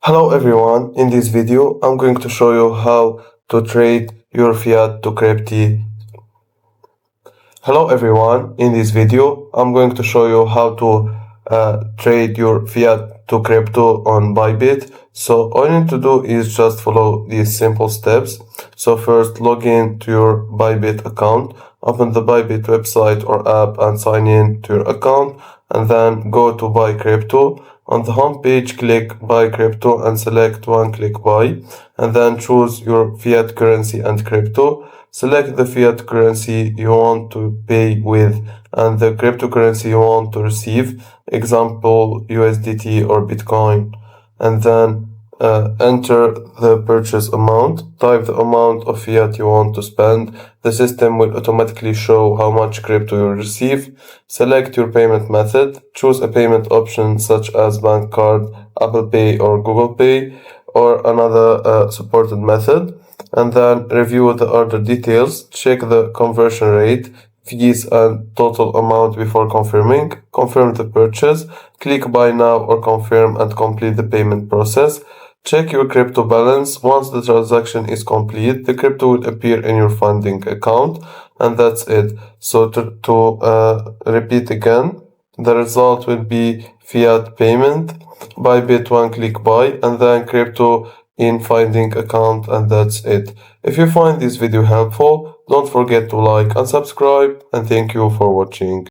Hello everyone, in this video I'm going to show you how to trade your fiat to crypto. Hello everyone, in this video I'm going to show you how to trade your fiat to crypto on Bybit. So all you need to do is just follow these simple steps. So first log in to your Bybit account, open the Bybit website or app and sign in to your account, and then go to buy crypto. On the home page, click buy crypto and select one click buy, and then choose your fiat currency and crypto. Select the fiat currency you want to pay with and the cryptocurrency you want to receive, example USDT or Bitcoin, and then enter the purchase amount. Type the amount of fiat you want to spend. The system will automatically show how much crypto you receive. Select your payment method. Choose a payment option such as bank card, Apple Pay or Google Pay, or another supported method. And then review the order details. Check the conversion rate, fees and total amount before confirming. Confirm the purchase. Click buy now or confirm and complete the payment process. Check your crypto balance. Once the transaction is complete, the crypto will appear in your funding account, and that's it. So to repeat again, the result will be fiat payment, Bybit one click buy, and then crypto in finding account, and that's it. If you find this video helpful, don't forget to like and subscribe, and thank you for watching.